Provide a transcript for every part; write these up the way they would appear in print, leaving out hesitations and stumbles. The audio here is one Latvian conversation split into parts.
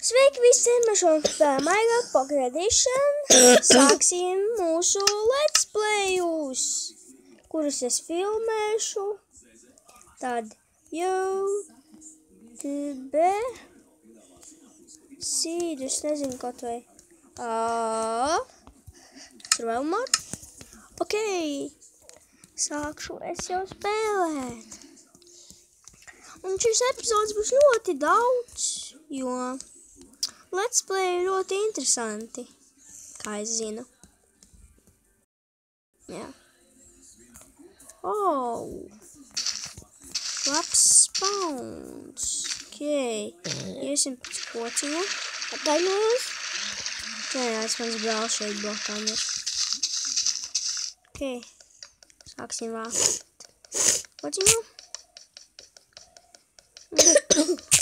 Sveiki visiem, mēs šodien spēlējam Minecraft Pocket Edition. Sāksim mūsu let's playus, kurus es filmēšu. Tad YouTube sīdus, nezinu kaut vai. Survival mode. Ok, sākšu es jau spēlēt. Un šis epizodes būs ļoti daudz, jo let's play ir ļoti interesanti, kā es zinu. Jā. Oh! Labs spawns. Ok. Iesim pēc kociņa. Atdaļojos. Jā, es mans brālis šeit blokām ir. Ok. Sāksim vākt kociņu.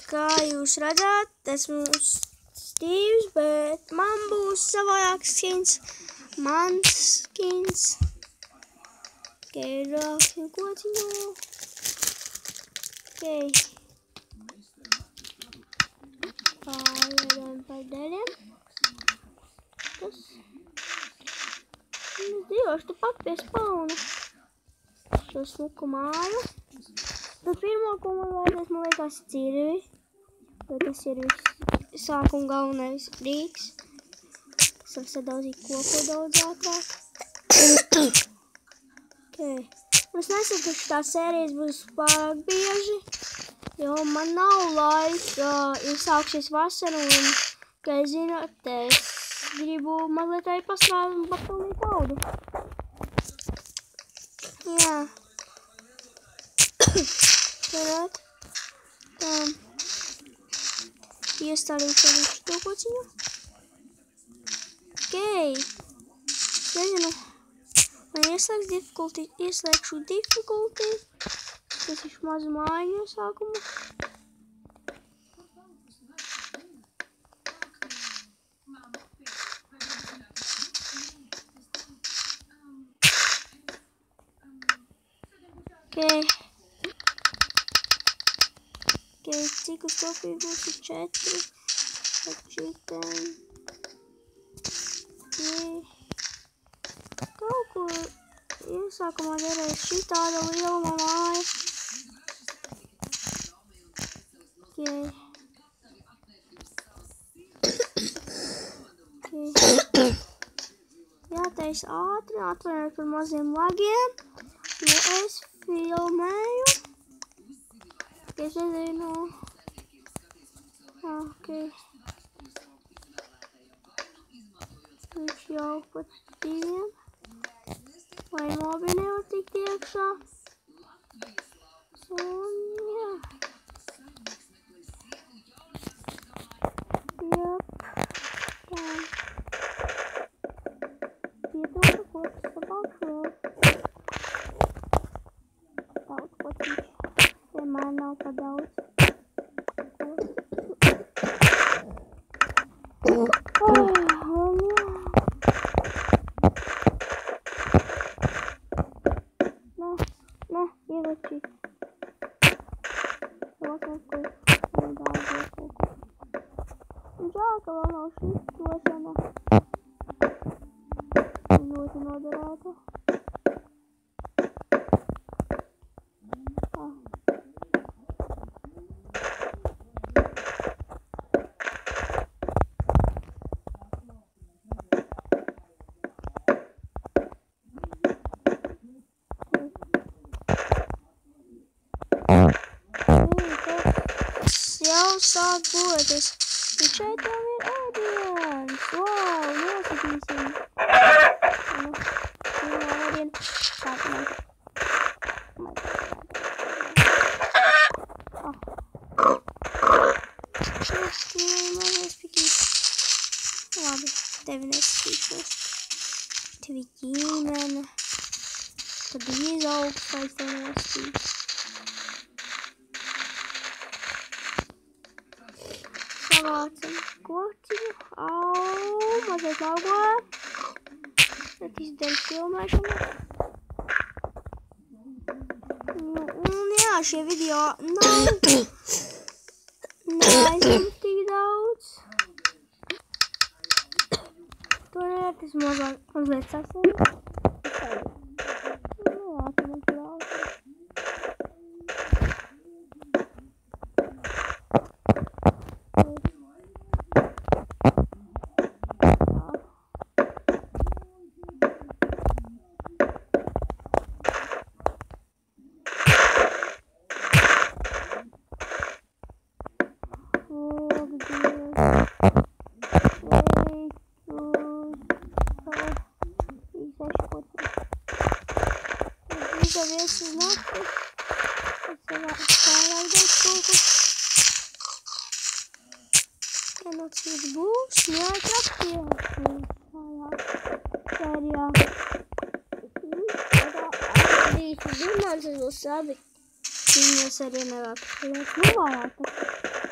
Kā jūs redzat, esmu Steve's, bet man būs savādāks skins. Mans skins. Ok, rāksim kociņu. Ok. Pārējām par daļiem. Tas. Es dzīvošu tepat pie spauna. Šo smuku māju. Tad pirmo, ko man vajadzēs, man liekas, cirvi. Jo tas ir viss sākuma galvenais rīks. Es varu sadaudzīt koku daudz ātrāk. Ok. Un es nesaku, ka šitās sērijas būs pārāk bieži, jo man nav laika, jo sākšies vasara un, kā jūs zināt, es gribu mazliet arī pastrādāt un papildīt audu. Jā. Varētu. Tā. Iestādīšu to kociņu. Ok. Nezinu. Man ieslēgšu difficulty. Tas ir mazu māju iesākumu. Ok. Cik uz kopiju būs 4. Atšķitēm. Kaut kur iesākumā derēs šitāda lieluma māja. Ok. Jātais ātri, atvainojiet par maziem lagiem, jo es filmēju. Es nezinu. Ok. Viņš jau pat 2. Vai mobi nevar tikt iekšā. Un jā. Jep. Tā. Pietrūka koks sabākšu vēl. Daudz kociņš. Vienmēr nav pa daudz. Nē, ieroči. Lokās kaut daudz kaut. Un žēl, ka vēl nav šis došana. Ļoti noderēta. Jau sāk būvēties. Un šeit jau ir ēdiens. Wow, noskatīsim. Pirmā ēdiena. Sākumā. Labi, tevi neskatīšos. Tevi ģimene. Tad izaugs, lai tevi neskatīs. Savācam kociņu. Au, mazliet laugojam. Tad izdaļu filmēšanu. Un jā, šie video nav neaizņem tik daudz. apsvērt, es mazliet sasīju. Nu, jā, tad mums ir daudz. Viesas nakti, savādāk koku. Genocīds būs, jāatraptie. Sērijā. Rītu zināms, es būs abi. Pirmajā sērijā nevar paliek. Nu varētu.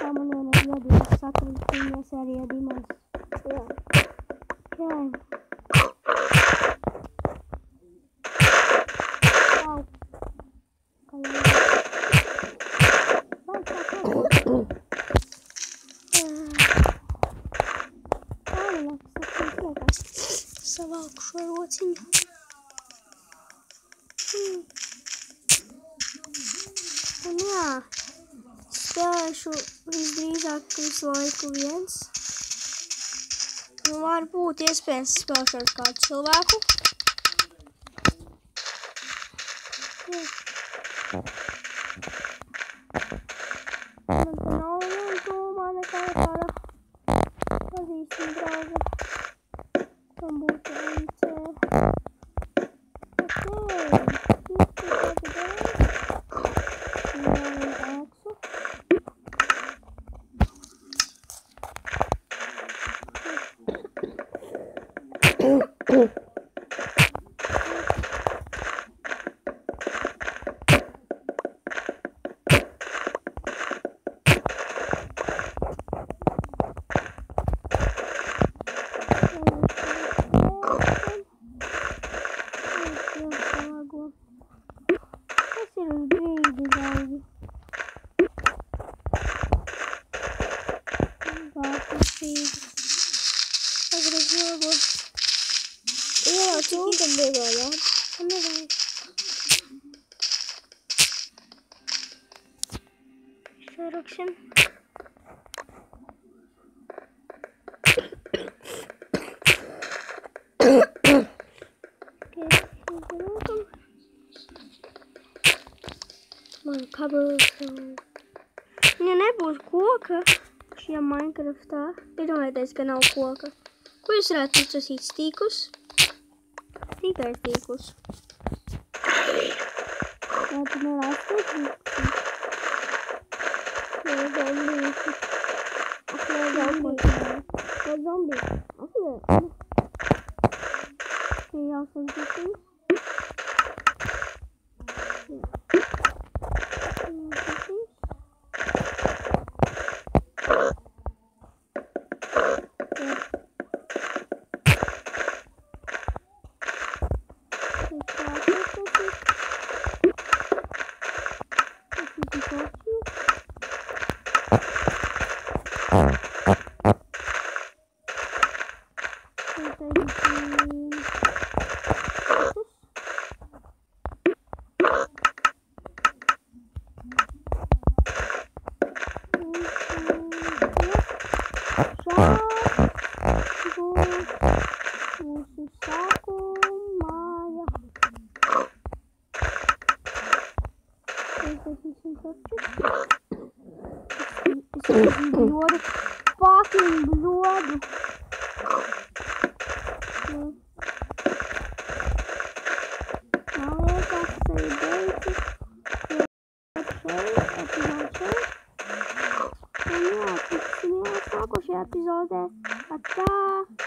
Tā man vienā gadījumā sakrīt pirmajā sērijā Dimans. Jā. Okay. Savalku šo rociņu. Un jā, spēlēšu visdrīzāk visu laiku viens. Nu, var būt iespējams spēlēšu ar kādu cilvēku. Man te nav vientumā nekā tāda pazīstama drauga. Tam būtu NC. Широкшим. Man kabels. Ja nebūs koka šajā Minecraftā, iedomājieties, ka nav koka. Ko jūs varētu izsasīt stīkus? Tikai stīkus. Jā, tu nevarētu stīkus. Jā, zombīši. Jā, zombīši. Jā, zombīši. Blodu, fucking blodu. Man liekas, tas ir beidzis. Un jā, tiksimies nākošajā epizodē. Atā!